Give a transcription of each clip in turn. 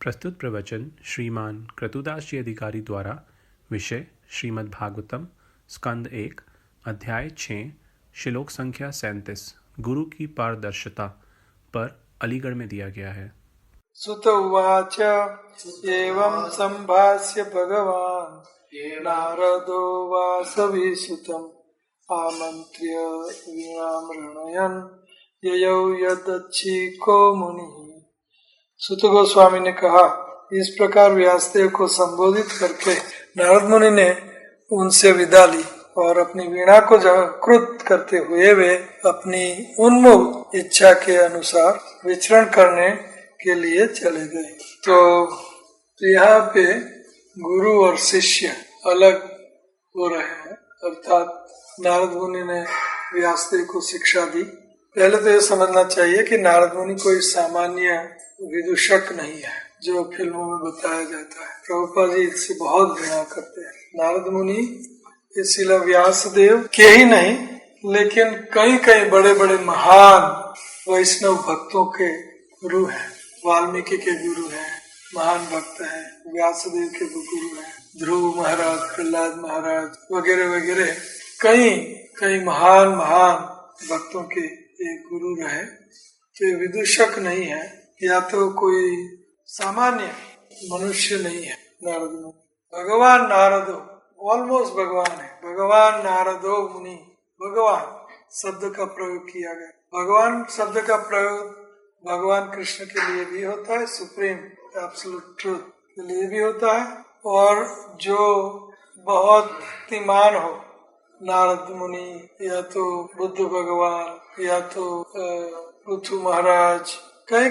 प्रस्तुत प्रवचन श्रीमान क्रतुदास जी अधिकारी द्वारा। विषय श्रीमद् भागवतम स्कंद 1 अध्याय 6 श्लोक संख्या 37 गुरु की पारदर्शिता पर अलीगढ़ में दिया गया है। सुत उवाच एवं संभाष्य भगवान नारदो वासवी सुतम् आमन्त्र्य वीणामृणयन् ययौ यदच्छिको मुनिः। सुत गोस्वामी ने कहा, इस प्रकार व्यासदेव को संबोधित करके नारद मुनि ने उनसे विदा ली और अपनी वीणा को जागृत करते हुए वे अपनी उन्मुख इच्छा के अनुसार विचरण करने के लिए चले गए। तो यहाँ पे गुरु और शिष्य अलग हो रहे हैं, अर्थात नारद मुनि ने व्यासदेव को शिक्षा दी। पहले तो ये समझना चाहिए कि नारद मुनि कोई सामान्य विदूषक नहीं है जो फिल्मों में बताया जाता है। प्रभुपाद जी इससे बहुत घृणा करते हैं। नारद मुनि इसलिए व्यासदेव के ही नहीं लेकिन कई कई बड़े बड़े महान वैष्णव भक्तों के गुरु हैं। वाल्मीकि के गुरु हैं, महान भक्त हैं। व्यासदेव के गुरु हैं, ध्रुव महाराज, प्रहलाद महाराज वगैरह वगैरह कई महान भक्तों के एक गुरु रहे। तो विदूषक नहीं है या तो कोई सामान्य मनुष्य नहीं है नारद मुनि। भगवान नारदो ऑलमोस्ट भगवान है। भगवान नारदो मुनि, भगवान शब्द का प्रयोग किया गया। भगवान शब्द का प्रयोग भगवान कृष्ण के लिए भी होता है, सुप्रीम एब्सोल्यूट ट्रुथ के लिए भी होता है, और जो बहुत तीमान हो, नारद मुनि या तो बुद्ध भगवान या तो पृथु महाराज, कई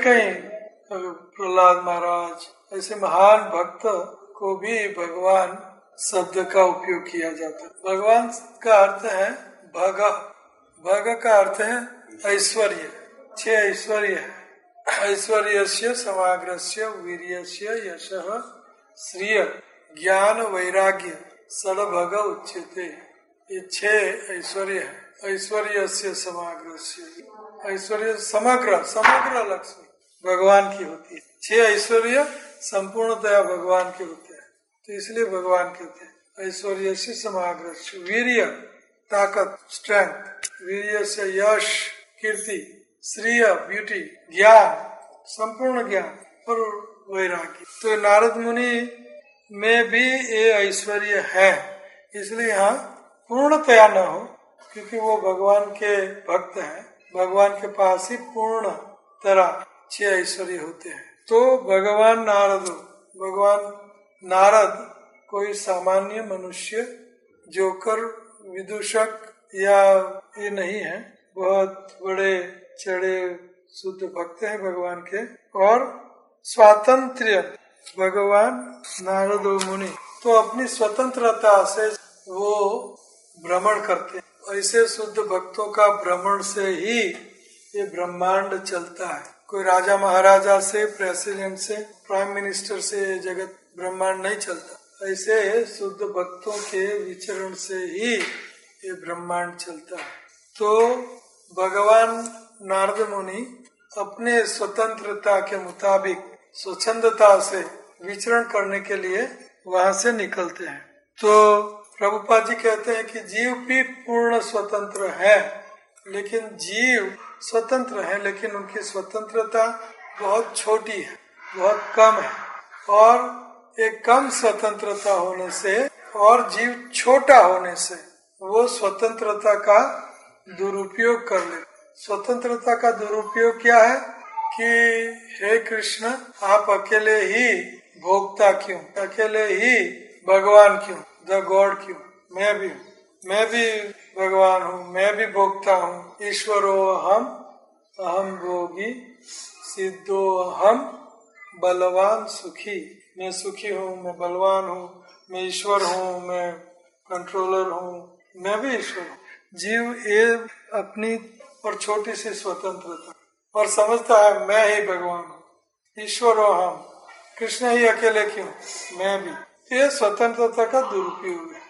प्रहलाद महाराज, ऐसे महान भक्त को भी भगवान शब्द का उपयोग किया जाता है। भगवान का अर्थ है भग, भग का अर्थ है ऐश्वर्य। 6 ऐश्वर्य है। ऐश्वर्यस्य समाग्रस्य वीर्यस्य यशः श्रिय ज्ञान वैराग्य षड्भग उच्यते। ये 6 ऐश्वर्य है। ऐश्वर्यस्य समाग्रस्य, ऐश्वर्य समग्र लक्ष्मी भगवान की होती है। 6 ऐश्वर्य संपूर्णतया भगवान के होते हैं, तो इसलिए भगवान कहते हैं ऐश्वर्य से समाग्र। वीर्य ताकत, स्ट्रेंथ, वीर्य से यश कीर्ति, श्रेय ब्यूटी, ज्ञान संपूर्ण ज्ञान, और वैराग्य। तो नारद मुनि में भी ये ऐश्वर्य है, इसलिए यहाँ पूर्णतया न हो क्योंकि वो भगवान के भक्त हैं। भगवान के पास ही पूर्ण तरह 6 ऐश्वर्य होते हैं। तो भगवान नारद कोई सामान्य मनुष्य जोकर विदूषक या ये नहीं है, बहुत बड़े चढ़े शुद्ध भक्त हैं भगवान के, और स्वातंत्र्य भगवान नारद मुनि तो अपनी स्वतंत्रता से वो भ्रमण करते हैं। ऐसे शुद्ध भक्तों का भ्रमण से ही ये ब्रह्मांड चलता है। कोई राजा महाराजा से, प्रेसिडेंट से, प्राइम मिनिस्टर से जगत ब्रह्मांड नहीं चलता। ऐसे शुद्ध भक्तों के विचरण से ही ये ब्रह्मांड चलता है। तो भगवान नारद मुनि अपने स्वतंत्रता के मुताबिक स्वच्छंदता से विचरण करने के लिए वहां से निकलते हैं। तो प्रभुपाद जी कहते हैं कि जीव भी पूर्ण स्वतंत्र है, लेकिन जीव स्वतंत्र है लेकिन उनकी स्वतंत्रता बहुत छोटी है, बहुत कम है। और एक कम स्वतंत्रता होने से और जीव छोटा होने से वो स्वतंत्रता का दुरुपयोग कर ले। स्वतंत्रता का दुरुपयोग क्या है कि हे कृष्ण, आप अकेले ही भोक्ता क्यों, अकेले ही भगवान क्यों, द गॉड क्यों, मैं भी भगवान हूँ, मैं भी भोक्ता हूँ। ईश्वरो अहम भोगी सिद्धो अहम बलवान सुखी। मैं सुखी हूँ, मैं बलवान हूँ, मैं ईश्वर हूँ, मैं कंट्रोलर हूँ, मैं भी ईश्वर हूँ। जीव ये अपनी और छोटी सी स्वतंत्रता और समझता है मैं ही भगवान हूँ, ईश्वरो हम, कृष्ण ही अकेले क्यों, मैं भी। ये स्वतंत्रता का दुरुपयोग है।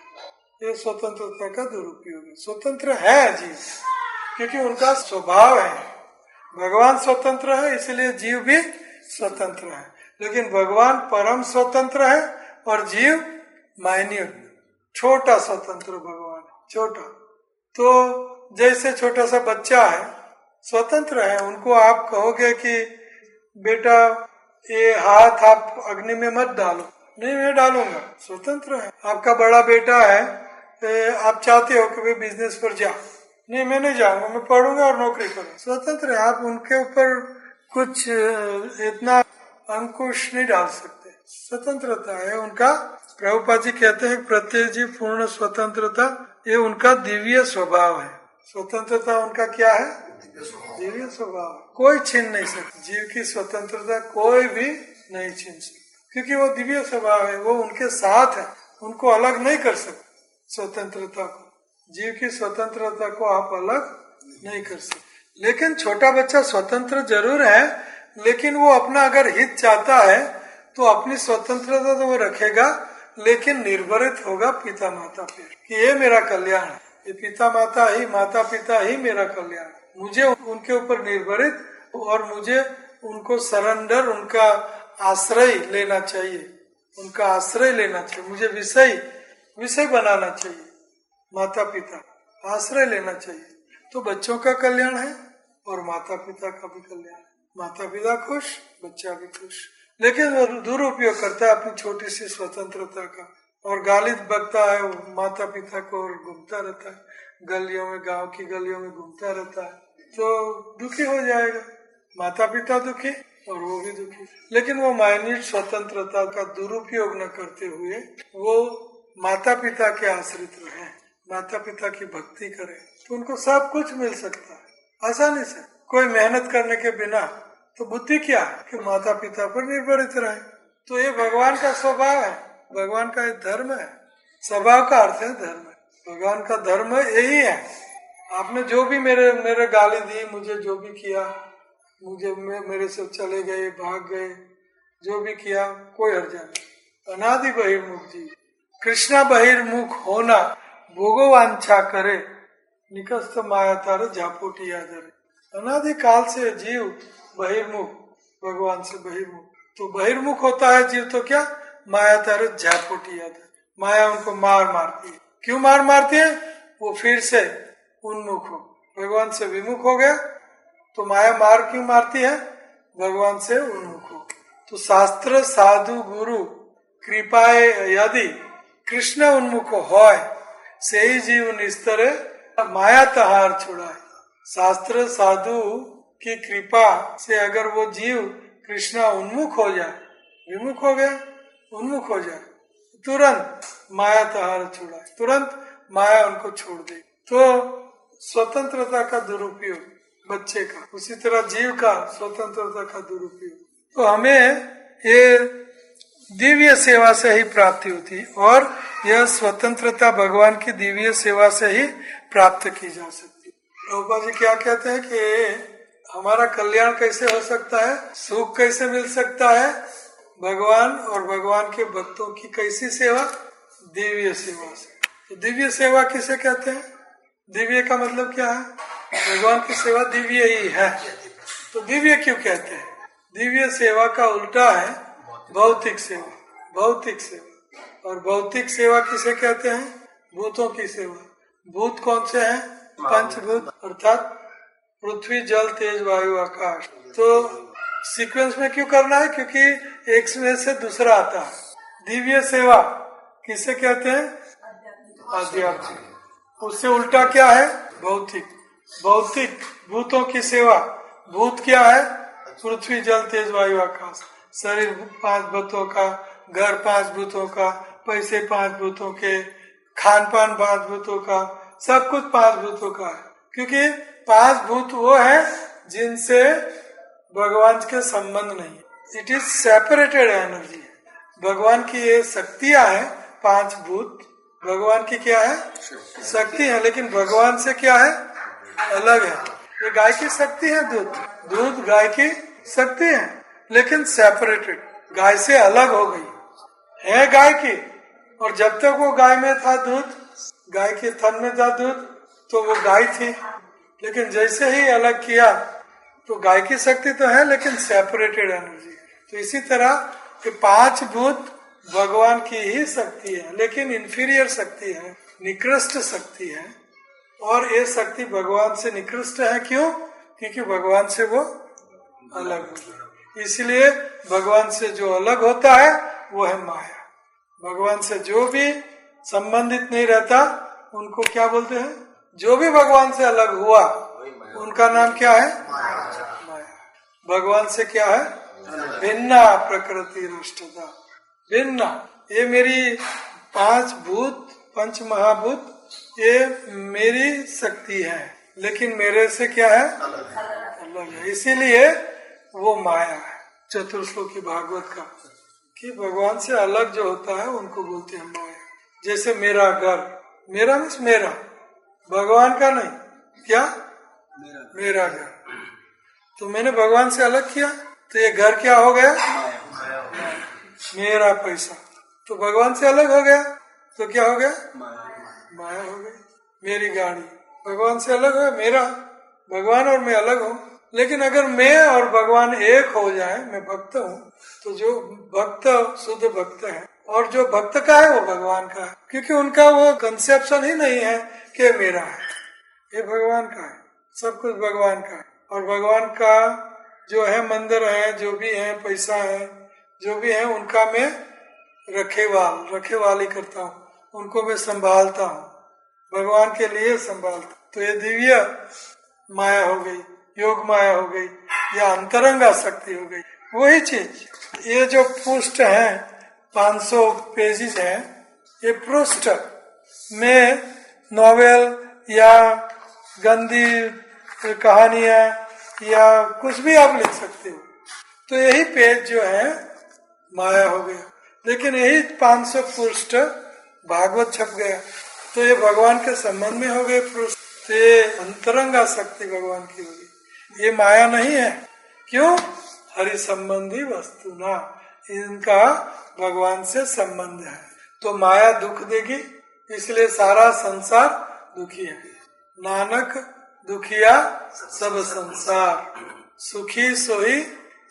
ये स्वतंत्रता का दुरुपयोग है। स्वतंत्र है जीव क्योंकि उनका स्वभाव है। भगवान स्वतंत्र है, इसलिए जीव भी स्वतंत्र है। लेकिन भगवान परम स्वतंत्र है और जीव माइन्यूट, छोटा स्वतंत्र भगवान, छोटा। तो जैसे छोटा सा बच्चा है, स्वतंत्र है, उनको आप कहोगे कि बेटा ये हाथ आप अग्नि में मत डालो, नहीं मैं डालूंगा, स्वतंत्र है। आपका बड़ा बेटा है, आप चाहते हो कि भाई बिजनेस पर जा, नहीं मैं नहीं जाऊंगा, मैं पढ़ूंगा और नौकरी करूंगा, स्वतंत्र है। आप उनके ऊपर कुछ इतना अंकुश नहीं डाल सकते, स्वतंत्रता है उनका। प्रभुपाद जी कहते हैं प्रत्येक जीव पूर्ण स्वतंत्रता, ये उनका दिव्य स्वभाव है। स्वतंत्रता उनका क्या है? दिव्य स्वभाव। कोई छीन नहीं सकता जीव की स्वतंत्रता, कोई भी नहीं छीन सकता, क्योंकि वो दिव्य स्वभाव है, वो उनके साथ है, उनको अलग नहीं कर सकते। स्वतंत्रता को, जीव की स्वतंत्रता को आप अलग नहीं कर सकते। लेकिन छोटा बच्चा स्वतंत्र जरूर है, लेकिन वो अपना अगर हित चाहता है तो अपनी स्वतंत्रता तो वो रखेगा, लेकिन निर्भरित होगा पिता माता पे कि ये मेरा कल्याण है, ये पिता पिता ही मेरा कल्याण, मुझे उनके ऊपर निर्भरित और मुझे उनको सरेंडर, उनका आश्रय लेना चाहिए, उनका आश्रय लेना चाहिए, मुझे विषय बनाना चाहिए, माता पिता आश्रय लेना चाहिए। तो बच्चों का कल्याण है और माता पिता का भी कल्याण है। माता पिता खुश, बच्चा भी खुश। लेकिन वो दुरुपयोग करता है अपनी छोटी सी स्वतंत्रता का और गाली बकता है माता पिता को और घूमता रहता है गलियों में, गांव की गलियों में घूमता रहता है, तो दुखी हो जाएगा, माता पिता दुखी और वो भी दुखी। लेकिन वो माइन्यूट स्वतंत्रता का दुरुपयोग न करते हुए वो माता पिता के आश्रित रहे, माता पिता की भक्ति करें, तो उनको सब कुछ मिल सकता है आसानी से, कोई मेहनत करने के बिना। तो बुद्धि क्या है कि माता पिता पर निर्भरित रहे। तो ये भगवान का स्वभाव है, भगवान का एक धर्म है। स्वभाव का अर्थ है धर्म, भगवान का धर्म यही है। आपने जो भी मेरे गाली दी, मुझे जो भी किया, मुझे मेरे से चले गए, भाग गए, जो भी किया, कोई हर्जा नहीं। अनादि बहिर्मुख जी, कृष्णा बहिर्मुख होना भोगवांछा करे, निकस्त माया तार झापोटी आदरे। अनादि काल से जीव बहिर्मुख, भगवान से बहिर्मुख, तो बहिर्मुख होता है जीव तो क्या? माया तार झापोटी आदरे, माया उनको मारती है। क्यों मारती है? वो फिर से उन्मुख हो, भगवान से विमुख हो गया, तो माया क्यों मारती है? भगवान से उन्मुख हो। तो शास्त्र साधु गुरु कृपाए यदि कृष्ण उन्मुख होय, से ही जीव निस्तरे माया तहार छुड़ाए। शास्त्र साधु की कृपा से अगर वो जीव कृष्णा उन्मुख हो जाए, विमुख हो गया, उन्मुख हो जाए, तुरंत माया तहार छुड़ाए, तुरंत माया उनको छोड़ दे। तो स्वतंत्रता का दुरुपयोग बच्चे का, उसी तरह जीव का स्वतंत्रता का दुरुपयोग। तो हमें ये दिव्य सेवा से ही प्राप्ति होती है और यह स्वतंत्रता भगवान की दिव्य सेवा से ही प्राप्त की जा सकती है। प्रभुपाद जी क्या कहते हैं कि हमारा कल्याण कैसे हो सकता है, सुख कैसे मिल सकता है? भगवान और भगवान के भक्तों की कैसी सेवा? दिव्य सेवा से। तो दिव्य सेवा किसे कहते हैं? दिव्य का मतलब क्या है? भगवान की सेवा दिव्य ही है, तो दिव्य क्यों कहते हैं? दिव्य सेवा का उल्टा है भौतिक सेवा, भौतिक सेवा। और भौतिक सेवा किसे कहते हैं? भूतों की सेवा। भूत कौन से हैं? पंचभूत, अर्थात पृथ्वी जल तेज वायु आकाश। तो सीक्वेंस में क्यों करना है? क्योंकि एक में से दूसरा आता है। दिव्य सेवा किसे कहते हैं? आध्यात्मिक। उससे उल्टा क्या है? भौतिक। भौतिक भूतों की सेवा। भूत क्या है? पृथ्वी जल तेज वायु आकाश। शरीर 5 भूतों का, घर 5 भूतों का, पैसे 5 भूतों के, खान पान 5 भूतों का, सब कुछ 5 भूतों का है। क्योंकि 5 भूत वो है जिनसे भगवान के संबंध नहीं, इट इज सेपरेटेड एनर्जी। भगवान की ये शक्तियां हैं 5 भूत, भगवान की क्या है? शक्ति है, लेकिन भगवान से क्या है? अलग है। ये गाय की शक्ति है, दूध गाय की शक्ति है, लेकिन सेपरेटेड, गाय से अलग हो गई है गाय की। और जब तक वो गाय में था दूध, गाय के थन में था दूध, तो वो गाय थी। लेकिन जैसे ही अलग किया तो गाय की शक्ति तो है, लेकिन सेपरेटेड एनर्जी। तो इसी तरह ये 5 भूत भगवान की ही शक्ति है, लेकिन इंफीरियर शक्ति है, निकृष्ट शक्ति है। और ये शक्ति भगवान से निकृष्ट है, क्यों? क्योंकि भगवान से वो अलग है। इसलिए भगवान से जो अलग होता है वो है माया। भगवान से जो भी संबंधित नहीं रहता उनको क्या बोलते हैं? जो भी भगवान से अलग हुआ उनका नाम क्या है? माया। भगवान से क्या है? भिन्ना प्रकृति रुष्टता। भिन्ना, ये मेरी 5 भूत, 5 महाभूत, ये मेरी शक्ति है, लेकिन मेरे से क्या है? अलग है। इसीलिए वो माया है। चतुर्श्लोकी भागवत का कि भगवान से अलग जो होता है उनको बोलते हैं माया। जैसे मेरा घर, मेरा मीन्स मेरा, भगवान का नहीं, क्या? मेरा घर। तो मैंने भगवान से अलग किया तो ये घर क्या हो गया? मेरा पैसा। तो भगवान से अलग हो गया तो क्या हो गया? माया हो गई। मेरी गाड़ी, भगवान से अलग है, मेरा, भगवान और मैं अलग हूँ। लेकिन अगर मैं और भगवान एक हो जाए, मैं भक्त हूँ, तो जो भक्त शुद्ध भक्त है और जो भक्त का है वो भगवान का है, क्योंकि उनका वो कंसेप्शन ही नहीं है कि मेरा है, ये भगवान का है, सब कुछ भगवान का है। और भगवान का जो है मंदिर है, जो भी है, पैसा है, जो भी है, उनका मैं रखेवाली करता हूँ, उनको मैं संभालता हूँ, भगवान के लिए संभालता। तो ये दिव्य माया हो गई, योग माया हो गई, या अंतरंगा शक्ति हो गई। वही चीज, ये जो पृष्ठ है 500 पेजेस है, ये पृष्ठ में नॉवेल या गंदी कहानियां या कुछ भी आप लिख सकते हो। तो यही पेज जो है माया हो गया। लेकिन यही 500 पृष्ठ भागवत छप गया, तो ये भगवान के संबंध में हो गए पृष्ठ। तो ये अंतरंगा शक्ति भगवान की होगी, ये माया नहीं है। क्यों? हरि संबंधी वस्तु ना, इनका भगवान से संबंध है। तो माया दुख देगी, इसलिए सारा संसार दुखी है। नानक दुखिया सब संसार, सुखी सोई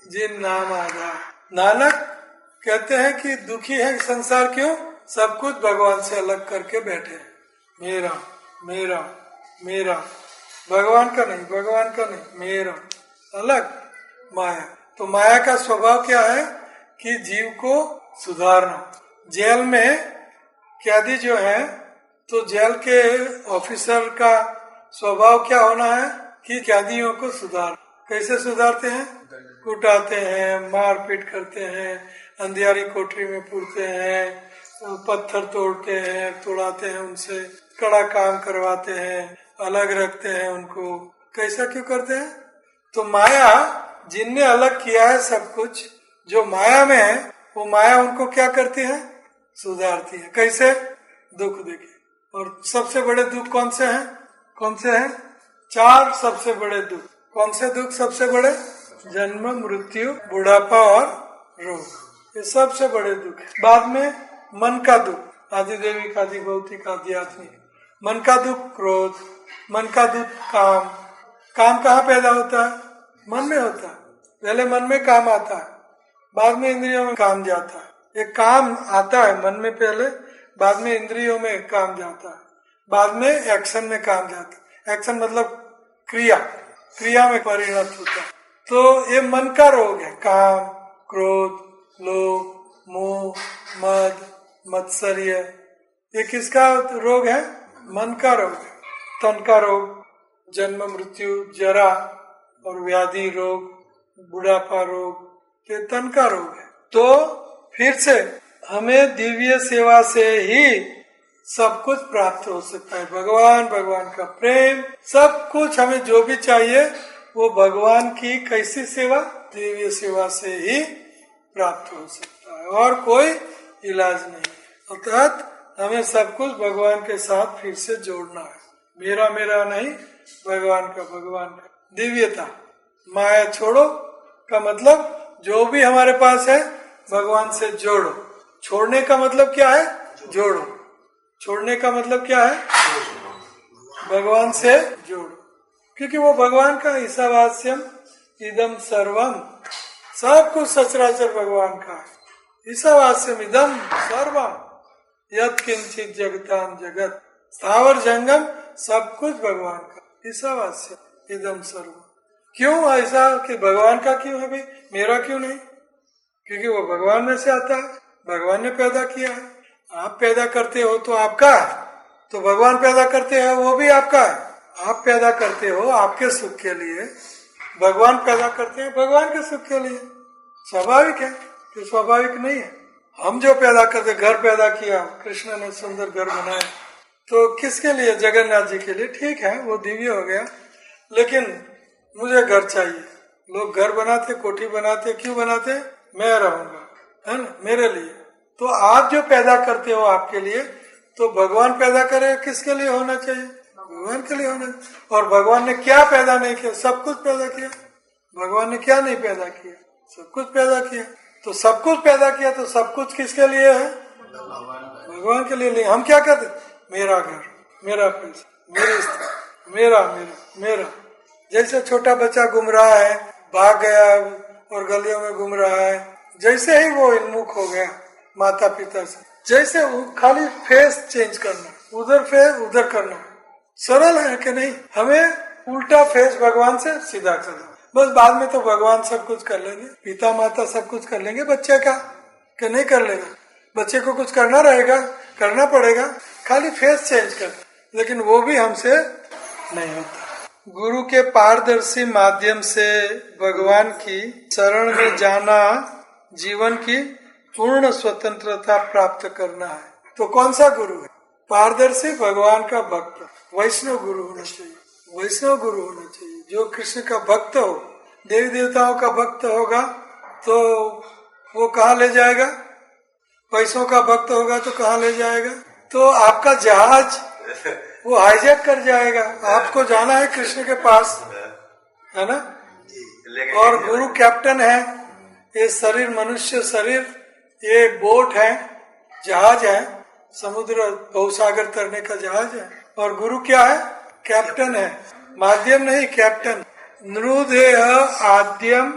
जिन नाम आधार। नानक कहते हैं कि दुखी है संसार, क्यों? सब कुछ भगवान से अलग करके बैठे, मेरा मेरा मेरा, भगवान का नहीं, भगवान का नहीं, मेरा, अलग माया। तो माया का स्वभाव क्या है कि जीव को सुधारना। जेल में कैदी जो है, तो जेल के ऑफिसर का स्वभाव क्या होना है कि कैदियों को सुधार। कैसे सुधारते हैं? कुटाते हैं, मारपीट करते हैं, अंधियारी कोठरी में पूरते हैं, पत्थर तोड़ते हैं, तोड़ाते हैं, उनसे कड़ा काम करवाते हैं, अलग रखते हैं उनको। कैसा क्यों करते हैं? तो माया जिनने अलग किया है सब कुछ, जो माया में है, वो माया उनको क्या करती है? सुधारती है। कैसे? दुख देके। और सबसे बड़े दुख कौन से हैं? कौन से हैं? 4 सबसे बड़े दुख। कौन से दुख सबसे बड़े? जन्म, मृत्यु, बुढ़ापा और रोग, ये सबसे बड़े दुख है। बाद में मन का दुख, आदि देविक, आदि भौतिक, आदि आत्मिक। मन का दुख क्रोध, मन का दुख काम। काम कहाँ पैदा होता है? मन में होता है। पहले मन में काम आता है, बाद में इंद्रियों में काम जाता है। एक काम आता है मन में पहले, बाद में इंद्रियों में काम जाता है, बाद में एक्शन में काम जाता है। एक्शन मतलब क्रिया, क्रिया में परिणत होता है। तो ये मन का रोग है। काम, क्रोध, लोभ, मोह, मद, मत्सर्य, ये किसका रोग है? मन का रोग है। तन का रोग, जन्म, मृत्यु, जरा और व्याधि रोग, बुढ़ापा रोग, ये तन का रोग है। तो फिर से हमें दिव्य सेवा से ही सब कुछ प्राप्त हो सकता है। भगवान, भगवान का प्रेम, सब कुछ हमें जो भी चाहिए वो भगवान की कैसी सेवा? दिव्य सेवा से ही प्राप्त हो सकता है, और कोई इलाज नहीं। अर्थात हमें सब कुछ भगवान के साथ फिर से जोड़ना है। मेरा मेरा नहीं, भगवान का, भगवान का। दिव्यता, माया छोड़ो का मतलब जो भी हमारे पास है भगवान से जोड़ो। छोड़ने का मतलब क्या है? जोड़ो। छोड़ने का मतलब क्या है? भगवान से जोड़ो, क्योंकि वो भगवान का ईशावास्यम इदम सर्वम, सब कुछ सचराचर भगवान का है। ईशावास्यम इदम सर्वम यत् किंचित जगताम जगत, स्थावर जंगम सब कुछ भगवान का। ईशावास्यम इदम सर्वम। क्यों ऐसा कि भगवान का क्यों है भाई, मेरा क्यों नहीं? क्योंकि वो भगवान में से आता है, भगवान ने पैदा किया है। आप पैदा करते हो तो आपका है, तो भगवान पैदा करते हैं वो भी आपका है। आप पैदा करते हो आपके सुख के लिए, भगवान पैदा करते हैं भगवान के सुख के लिए। स्वाभाविक है कि स्वाभाविक नहीं है? हम जो पैदा करते, घर पैदा किया, कृष्ण ने सुंदर घर बनाया, तो किसके लिए? जगन्नाथ जी के लिए। ठीक है, वो दिव्य हो गया, लेकिन मुझे घर चाहिए। लोग घर बनाते, कोठी बनाते, क्यों बनाते? मैं रहूंगा, है ना, मेरे लिए। तो आप जो पैदा करते हो आपके लिए, तो भगवान पैदा करे किसके लिए होना चाहिए? भगवान के लिए होना चाहिए। और भगवान ने क्या पैदा नहीं किया? सब कुछ पैदा किया। भगवान ने क्या नहीं पैदा किया? सब कुछ पैदा किया। तो सब कुछ पैदा किया, तो सब कुछ किसके लिए है? भगवान के लिए। हम क्या कहते? मेरा घर, मेरा पैसा, मेरी स्त्री, मेरा मेरा मेरा। जैसे छोटा बच्चा घूम रहा है, भाग गया और गलियों में घूम रहा है, जैसे ही वो उन्मुख हो गया माता पिता से, जैसे खाली फेस चेंज करना, उधर फेस उधर करना, सरल है कि नहीं? हमें उल्टा फेस भगवान से सीधा करना। बस बाद में तो भगवान सब कुछ कर लेंगे, पिता माता सब कुछ कर लेंगे, बच्चे का कि नहीं कर लेगा? बच्चे को कुछ करना रहेगा, करना पड़ेगा, खाली फेस चेंज कर, लेकिन वो भी हमसे नहीं होता। गुरु के पारदर्शी माध्यम से भगवान की शरण में जाना जीवन की पूर्ण स्वतंत्रता प्राप्त करना है। तो कौन सा गुरु है? पारदर्शी भगवान का भक्त, वैष्णव गुरु होना चाहिए। वैष्णव गुरु होना चाहिए जो कृष्ण का भक्त हो, देवी देवताओं का भक्त होगा तो वो कहाँ ले जाएगा? पैसों का भक्त होगा तो कहाँ ले जाएगा? तो आपका जहाज वो हाईजैक कर जाएगा। आपको जाना है कृष्ण के पास, है ना? और गुरु कैप्टन है। ये शरीर मनुष्य शरीर, ये बोट है, जहाज है, समुद्र बहुसागर तरने का जहाज है। और गुरु क्या है? कैप्टन है, माध्यम नहीं, कैप्टन। नृदेह आद्यम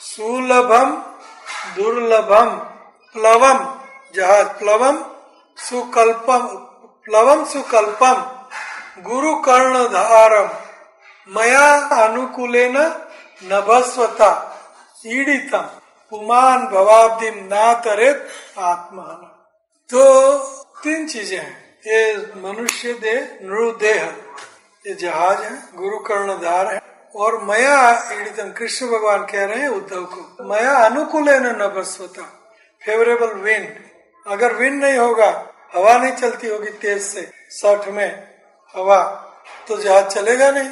सुलभम दुर्लभम प्लवम, जहाज प्लवम सुकल्पम, प्लवम सुकल्पम गुरु कर्णधारम मया अनुकूलेन नभस्वता ईडितम पुमान भवाब्दिम नातरेत आत्महन। तो तीन चीजें हैं। ये मनुष्य देह, नृदेह, ये जहाज है, गुरु कर्णधार है, और मया ईडितम, कृष्ण भगवान कह रहे हैं उद्धव को, मया अनुकूलेन नभस्वता, फेवरेबल विंड। अगर विंड नहीं होगा, हवा नहीं चलती होगी तेज से, 60 में हवा, तो जहाज चलेगा नहीं।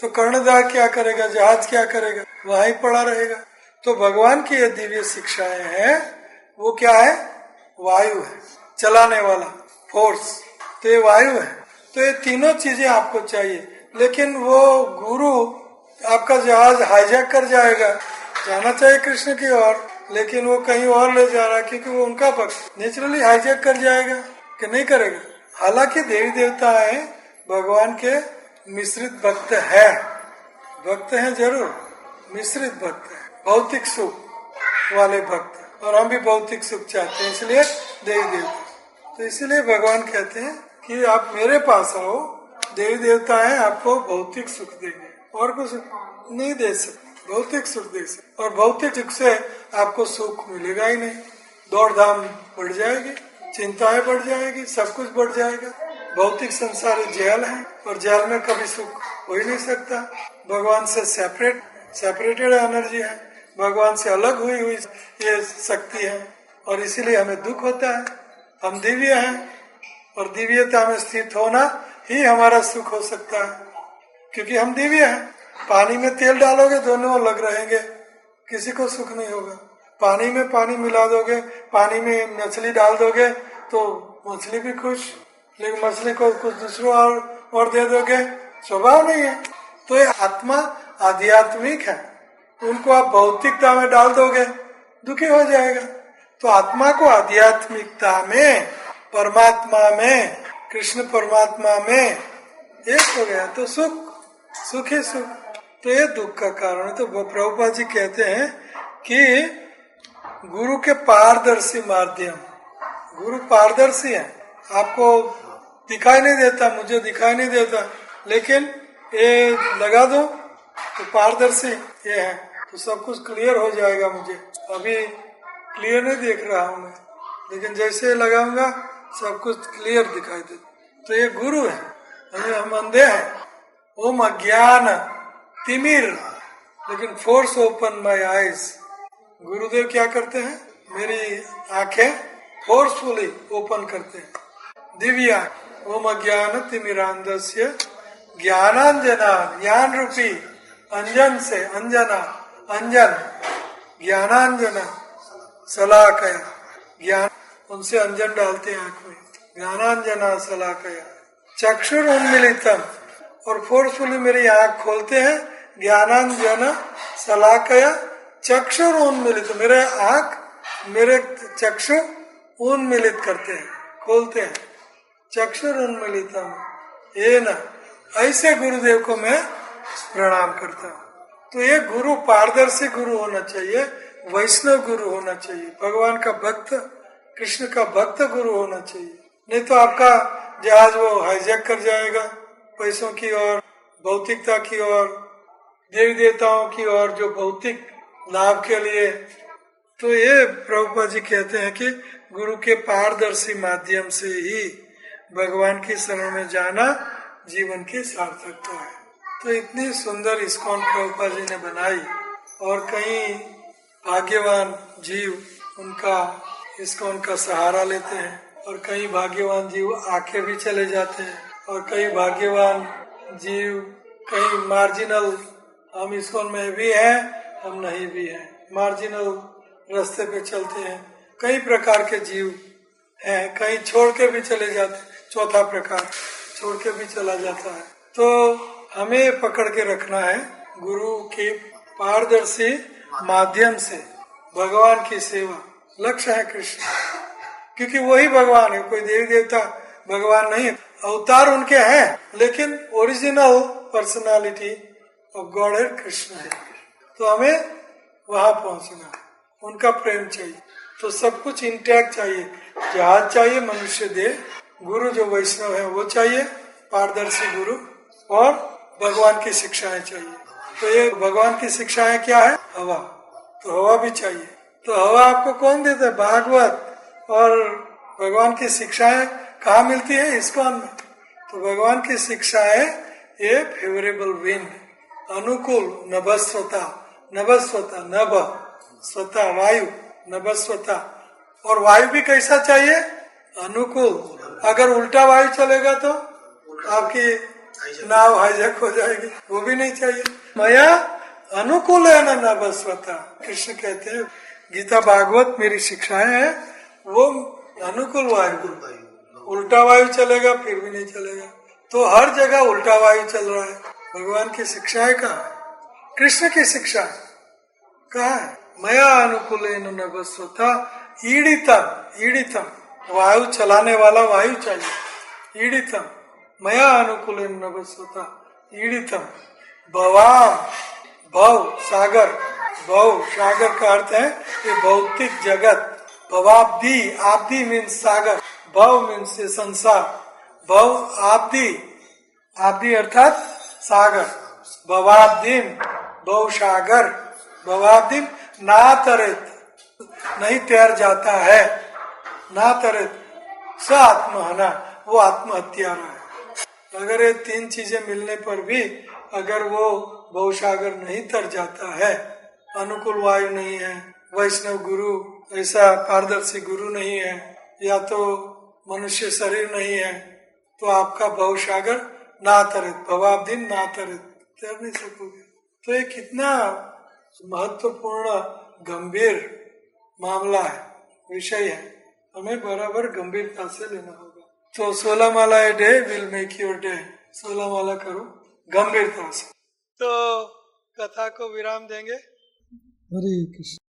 तो कर्णधार क्या करेगा? जहाज क्या करेगा? वहीं पड़ा रहेगा। तो भगवान की ये दिव्य शिक्षाएं हैं, वो क्या है? वायु है, चलाने वाला फोर्स, तो ये वायु है। तो ये तीनों चीजें आपको चाहिए। लेकिन वो गुरु आपका जहाज हाईजैक कर जाएगा। जाना चाहिए कृष्ण की ओर, लेकिन वो कहीं और ले जा रहा है, क्योंकि वो उनका भक्त, नेचुरली हाईजैक कर जाएगा कि नहीं करेगा? हालांकि देवी देवता है भगवान के मिश्रित भक्त है, भक्त हैं जरूर, मिश्रित भक्त है, भौतिक सुख वाले भक्त, और हम भी भौतिक सुख चाहते हैं, इसलिए देवी देवता। तो इसलिए भगवान कहते हैं कि आप मेरे पास आओ, देवी देवता है आपको भौतिक सुख देंगे, और कुछ नहीं दे सकते, भौतिक सुख दे सकते। और भौतिक सुख से आपको सुख मिलेगा ही नहीं, दौड़ धाम बढ़ जाएगी, चिंताएं बढ़ जाएगी, सब कुछ बढ़ जाएगा। भौतिक संसार जेल है, और जेल में कभी सुख हो ही नहीं सकता। भगवान से सेपरेटेड एनर्जी है, भगवान से अलग हुई हुई ये शक्ति है, और इसीलिए हमें दुख होता है। हम दिव्य हैं, और दिव्यता में स्थित होना ही हमारा सुख हो सकता है, क्योंकि हम दिव्य हैं। पानी में तेल डालोगे दोनों अलग रहेंगे, किसी को सुख नहीं होगा। पानी में पानी मिला दोगे, पानी में मछली डाल दोगे तो मछली भी खुश, लेकिन मछली को कुछ दूसरों और दे दोगे, स्वभाव नहीं है। तो ये आत्मा आध्यात्मिक है, उनको आप भौतिकता में डाल दोगे दुखी हो जाएगा। तो आत्मा को आध्यात्मिकता में, परमात्मा में, कृष्ण परमात्मा में एक हो गया तो सुख, सुख ही सुख। तो ये दुख का कारण है। तो प्रभुपाद जी कहते हैं कि गुरु के पारदर्शी माध्यम, गुरु पारदर्शी है, आपको दिखाई नहीं देता, मुझे दिखाई नहीं देता, लेकिन ये लगा दो तो पारदर्शी ये है, तो सब कुछ क्लियर हो जाएगा। मुझे अभी क्लियर नहीं देख रहा हूँ मैं, लेकिन जैसे लगाऊंगा सब कुछ क्लियर दिखाई दे। तो ये गुरु है, हम अंधे हैं, ओम अज्ञान तिमिर, लेकिन फोर्स ओपन माय आईज। गुरुदेव क्या करते हैं, मेरी आंखें फोर्सफुली ओपन करते हैं, दिव्या। ओम अज्ञान तिमिरांधस्य ज्ञानांजना, ज्ञान रूपी अंजन से, अंजना अंजन, ज्ञानांजना शलाकया, ज्ञान उनसे अंजन डालते हैं आंख में, ज्ञानांजना शलाकया चक्षुर उन्मिलितम, और फोर्सफुली मेरी आंख खोलते हैं, ज्ञानांजना शलाकया चक्षुर उन्मिलित, मेरे आंख मेरे चक्षु उन्मिलित करते हैं, खोलते हैं, चक्षुर उन्मिलितम ये न, ऐसे गुरुदेव को मैं प्रणाम करता हूँ। तो ये गुरु पारदर्शी गुरु होना चाहिए, वैष्णव गुरु होना चाहिए, भगवान का भक्त, कृष्ण का भक्त गुरु होना चाहिए। नहीं तो आपका जहाज वो हाईजैक कर जाएगा पैसों की ओर, भौतिकता की ओर, देवी देवताओं की ओर, जो भौतिक लाभ के लिए। तो ये प्रभुपाद जी कहते हैं कि गुरु के पारदर्शी माध्यम से ही भगवान की शरण में जाना जीवन की सार्थकता है। तो इतनी सुंदर इस्कॉन प्रभुपाद जी ने बनाई, और कई भाग्यवान जीव उनका इस्कॉन का सहारा लेते हैं, और कई भाग्यवान जीव आके भी चले जाते हैं, और कई भाग्यवान जीव कई मार्जिनल, हम इस्कॉन में भी हैं, हम नहीं भी हैं, मार्जिनल रास्ते पे चलते हैं। कई प्रकार के जीव हैं, कहीं छोड़ के भी चले जाते, चौथा प्रकार छोड़ के भी चला जाता है। तो हमें पकड़ के रखना है गुरु के पारदर्शी माध्यम से भगवान की सेवा, लक्ष्य है कृष्ण, क्योंकि वही भगवान है, कोई देवी देवता भगवान नहीं। अवतार उनके हैं, लेकिन ओरिजिनल पर्सनालिटी ऑफ गॉड है कृष्ण है। तो हमें वहां पहुंचना है, उनका प्रेम चाहिए, तो सब कुछ इंटैक्ट चाहिए। जहाज चाहिए मनुष्य दे, गुरु जो वैष्णव है वो चाहिए, पारदर्शी गुरु, और भगवान की शिक्षाएं चाहिए। तो ये भगवान की शिक्षाएं क्या है, हवा, तो हवा भी चाहिए। तो हवा आपको कौन देता है, भागवत, और भगवान की शिक्षाएं कहाँ मिलती है, इस्कॉन में। तो भगवान की शिक्षाएं ये फेवरेबल विंड, अनुकूल, नभस्वता, नभस्वता नभ स्वता वायु, नभस्वता, और वायु भी कैसा चाहिए, अनुकूल। अगर उल्टा वायु चलेगा तो आपकी नाव हाईजैक हो जाएगी, वो भी नहीं चाहिए। मया अनुकूल है ना नभस्वता, कृष्ण कहते हैं गीता भागवत मेरी शिक्षाएं है, वो अनुकूल वायु, उल्टा वायु चलेगा फिर भी नहीं चलेगा। तो हर जगह उल्टा वायु चल रहा है, भगवान की शिक्षाएं कहाँ है, कृष्ण की शिक्षा कहाँ है। मया अनुकूल नभस्वता ईडितम, ईडितम वायु चलाने वाला वायु चाहिए, ईडितम मया अनुकूल नभस्वता ईडितम भवाम, भव सागर, भव सागर का अर्थ है ये भौतिक जगत, भवाब्दी, आब्दी मीन्स सागर, भव मीन्स संसार, भव आब्दी, आब्दी अर्थात सागर, भवाब्दिम भव सागर, भवाब्दिम ना तरित, नहीं तैर जाता है, ना तरित स आत्महना, वो आत्महत्यारा है। अगर ये तीन चीजें मिलने पर भी अगर वो भवसागर नहीं तर जाता है, अनुकूल वायु नहीं है, वैष्णव गुरु ऐसा पारदर्शी गुरु नहीं है, या तो मनुष्य शरीर नहीं है, तो आपका भवसागर ना तरित, भवाब्दिम ना तरित, तैर नहीं सकोगे। तो ये कितना महत्वपूर्ण गंभीर मामला है, विषय है, हमें बराबर गंभीरता से लेना होगा। तो 16 माला a day will make your day, 16 माला करो गंभीरता से। तो कथा को विराम देंगे। हरे कृष्ण।